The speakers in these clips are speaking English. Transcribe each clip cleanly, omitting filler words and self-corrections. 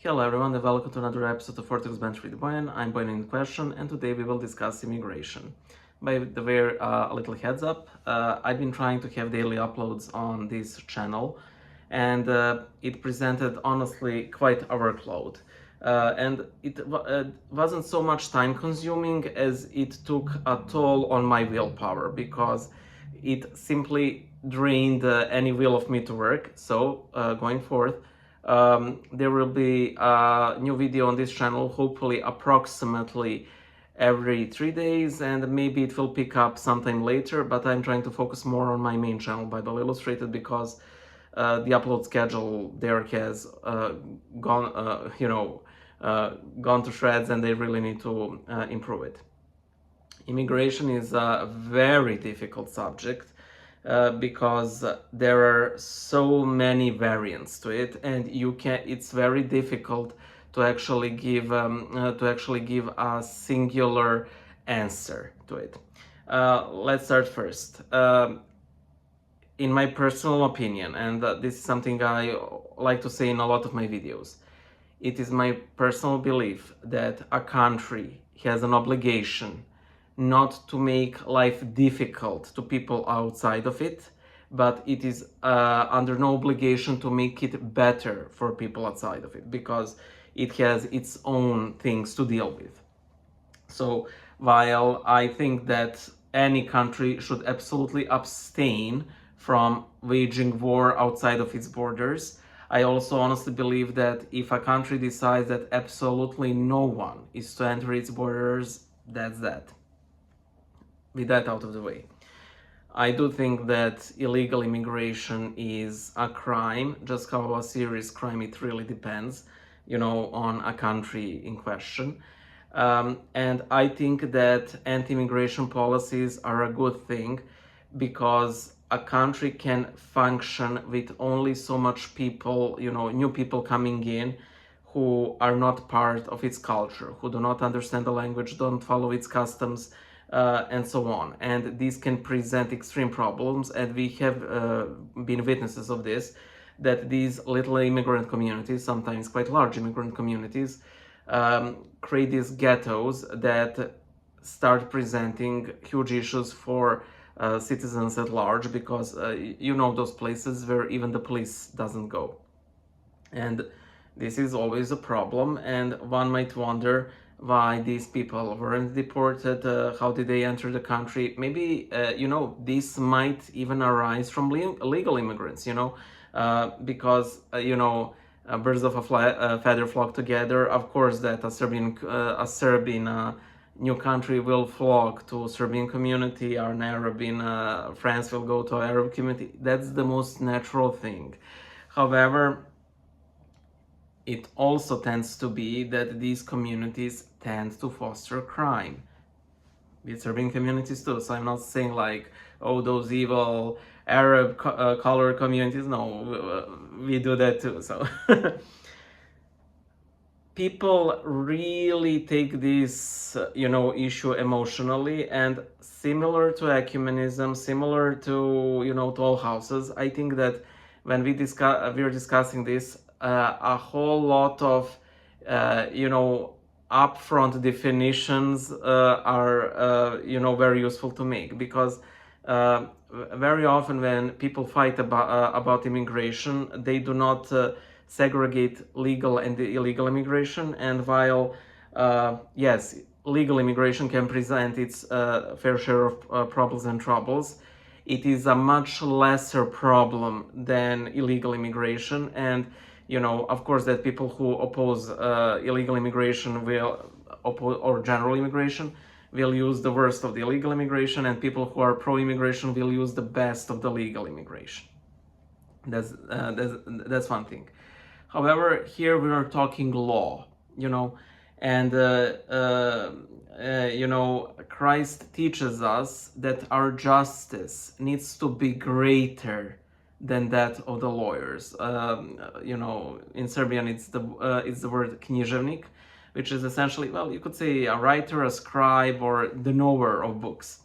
Hello everyone and welcome to another episode of Vortex Bench with Boyan. I'm Boyan in question and today we will discuss immigration. By the way, a little heads up, I've been trying to have daily uploads on this channel and it presented honestly quite a workload. And it wasn't so much time consuming as it took a toll on my willpower because it simply drained any will of me to work. So going forth, there will be a new video on this channel, hopefully approximately every 3 days, and maybe it will pick up sometime later, but I'm trying to focus more on my main channel, Bible Illustrated, because the upload schedule there has gone to shreds and they really need to improve it. Immigration is a very difficult subject because there are so many variants to it, and it's very difficult to actually give a singular answer to it. Let's start first. In my personal opinion, and this is something I like to say in a lot of my videos, it is my personal belief that a country has an obligation not to make life difficult to people outside of it, but it is under no obligation to make it better for people outside of it, because it has its own things to deal with. So while I think that any country should absolutely abstain from waging war outside of its borders, I also honestly believe that if a country decides that absolutely no one is to enter its borders, that's that. With that out of the way, I do think that illegal immigration is a crime. Just how a serious crime it really depends, on a country in question. And I think that anti-immigration policies are a good thing because a country can function with only so much people, new people coming in who are not part of its culture, who do not understand the language, don't follow its customs, and so on. And these can present extreme problems, and we have been witnesses of this, that these little immigrant communities, sometimes quite large immigrant communities, create these ghettos that start presenting huge issues for citizens at large, because those places where even the police doesn't go. And this is always a problem, and one might wonder why these people weren't deported, how did they enter the country. Maybe this might even arise from legal immigrants, because birds of a feather flock together. Of course that a Serb in a new country will flock to Serbian community, or an Arab in France will go to Arab community. That's the most natural thing. However, it also tends to be that these communities tend to foster crime with Serbian communities too. So I'm not saying like, oh, those evil Arab color communities. No, we do that too. So people really take this issue emotionally, and similar to ecumenism, similar to Toll Houses, I think that when we're discussing this, a whole lot of upfront definitions are very useful to make, because very often when people fight about immigration, they do not segregate legal and illegal immigration. And while yes, legal immigration can present its fair share of problems and troubles, it is a much lesser problem than illegal immigration. And of course, that people who oppose illegal immigration or general immigration will use the worst of the illegal immigration, and people who are pro-immigration will use the best of the legal immigration. That's one thing. However, here we are talking law, and Christ teaches us that our justice needs to be greater than that of the lawyers. In Serbian it's the word književnik, which is essentially, well, you could say a writer, a scribe, or the knower of books.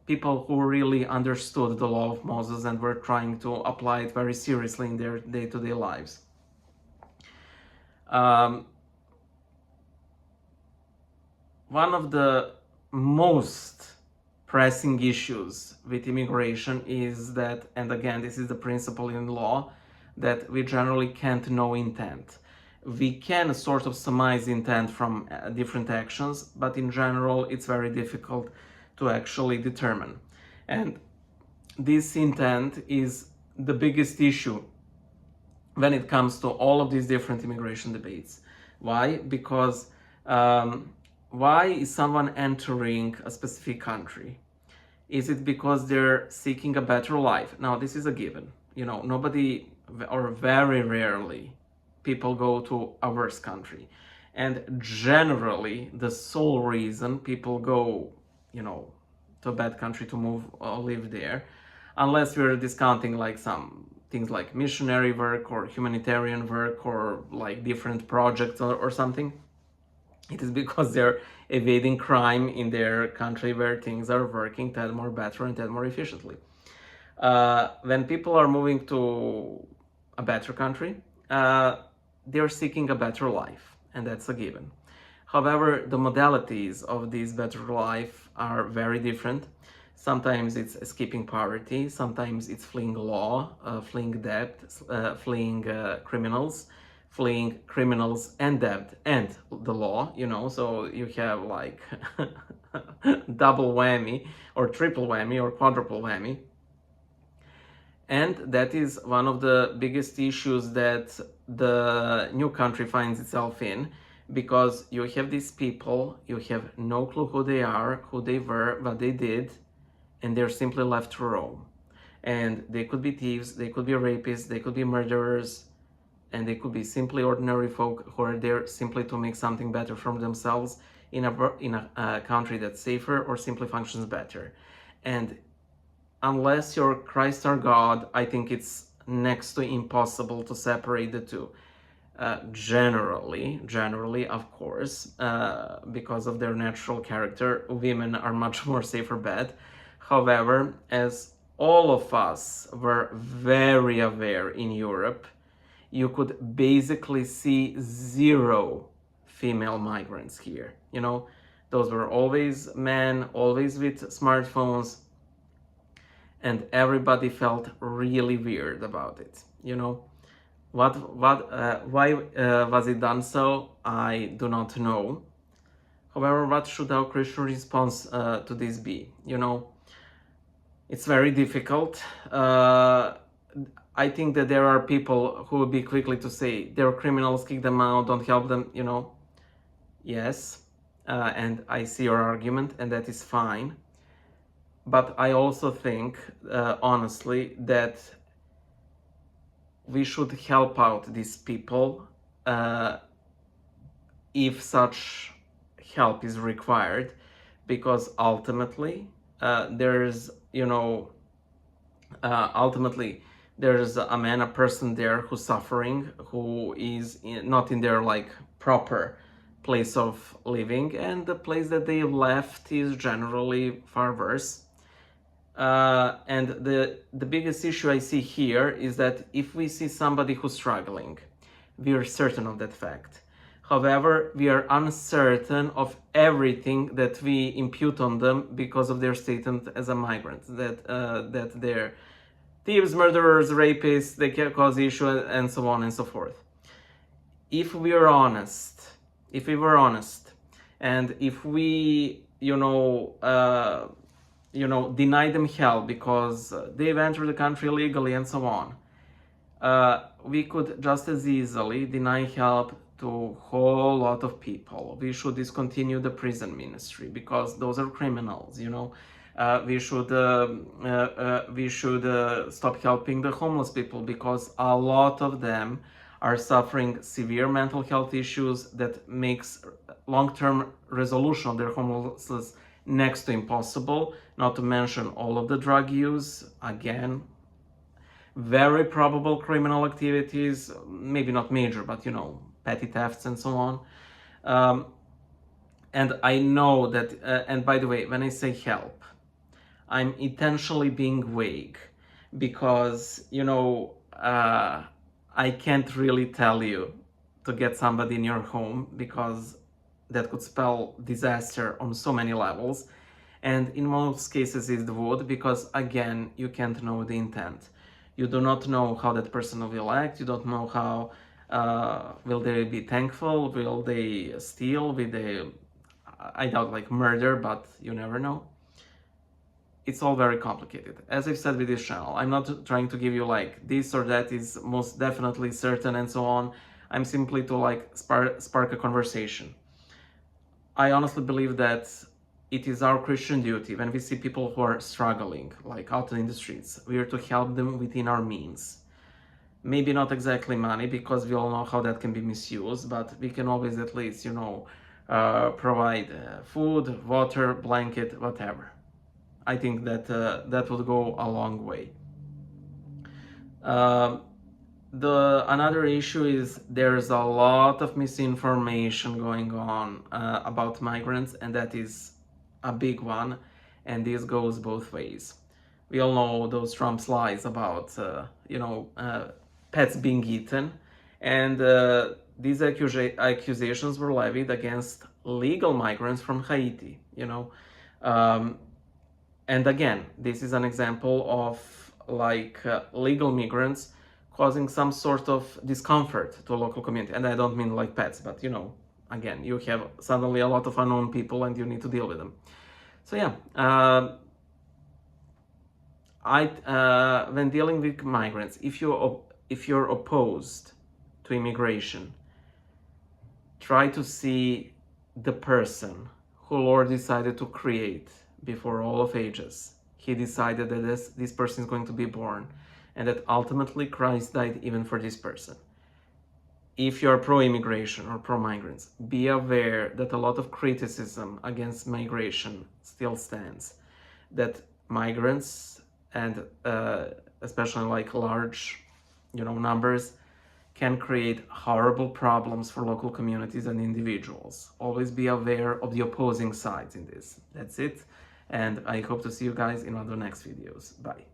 People who really understood the law of Moses and were trying to apply it very seriously in their day-to-day lives. Um, One of the most pressing issues with immigration is that, and again, this is the principle in law, that we generally can't know intent. We can sort of surmise intent from different actions, but in general, it's very difficult to actually determine. And this intent is the biggest issue when it comes to all of these different immigration debates. Why? Because why is someone entering a specific country? Is it because they're seeking a better life? Now, this is a given. Nobody, or very rarely, people go to a worse country. And generally, the sole reason people go, to a bad country to move or live there, unless we're discounting like some things like missionary work or humanitarian work or like different projects or something, it is because they're evading crime in their country where things are working that more better and that more efficiently. When people are moving to a better country, they're seeking a better life, and that's a given. However, the modalities of this better life are very different. Sometimes it's escaping poverty, sometimes it's fleeing law, fleeing debt, fleeing criminals and debt and the law, so you have like double whammy or triple whammy or quadruple whammy. And that is one of the biggest issues that the new country finds itself in, because you have these people, you have no clue who they are, who they were, what they did, and they're simply left to roam. And they could be thieves, they could be rapists, they could be murderers, and they could be simply ordinary folk who are there simply to make something better for themselves in a country that's safer or simply functions better. And unless you're Christ or God, I think it's next to impossible to separate the two. Generally, of course, because of their natural character, women are much more safer bet. However, as all of us were very aware in Europe, you could basically see zero female migrants here. Those were always men, always with smartphones, and everybody felt really weird about it. Why was it done so? I do not know. However, what should our Christian response to this be? It's very difficult. I think that there are people who will be quickly to say they're criminals, kick them out, don't help them. Yes, and I see your argument, and that is fine. But I also think, honestly, that we should help out these people if such help is required, because ultimately there's a person there who's suffering, who is not in their like proper place of living, and the place that they left is generally far worse. And the biggest issue I see here is that if we see somebody who's struggling, we are certain of that fact. However, we are uncertain of everything that we impute on them because of their statement as a migrant, that they're thieves, murderers, rapists, they can cause issue, and so on and so forth. If we were honest, and if we, deny them help because they've entered the country illegally and so on, we could just as easily deny help to a whole lot of people. We should discontinue the prison ministry because those are criminals. We should stop helping the homeless people because a lot of them are suffering severe mental health issues that makes long-term resolution of their homelessness next to impossible, not to mention all of the drug use, again, very probable criminal activities, maybe not major, but petty thefts and so on. And I know that, and by the way, when I say help, I'm intentionally being vague because, I can't really tell you to get somebody in your home, because that could spell disaster on so many levels. And in most cases it would, because again, you can't know the intent. You do not know how that person will act. You don't know how will they be thankful, will they steal, will they, I doubt, like murder, but you never know. It's all very complicated. As I've said with this channel, I'm not trying to give you like this or that is most definitely certain and so on. I'm simply to like spark a conversation. I honestly believe that it is our Christian duty, when we see people who are struggling, like out in the streets, we are to help them within our means. Maybe not exactly money, because we all know how that can be misused, but we can always at least, provide food, water, blanket, whatever. I think that that would go a long way. Another issue is there's a lot of misinformation going on about migrants, and that is a big one, and this goes both ways. We all know those Trump's lies about pets being eaten, and these accusations were levied against legal migrants from Haiti. And again, this is an example of like legal migrants causing some sort of discomfort to a local community. And I don't mean like pets, but again, you have suddenly a lot of unknown people and you need to deal with them. So yeah, when dealing with migrants, if you're opposed to immigration, try to see the person who Lord decided to create before all of ages. He decided that this person is going to be born, and that ultimately Christ died even for this person. If you're pro-immigration or pro-migrants, be aware that a lot of criticism against migration still stands. That migrants, and especially like large numbers, can create horrible problems for local communities and individuals. Always be aware of the opposing sides in this. That's it, and I hope to see you guys in one of the next videos. Bye.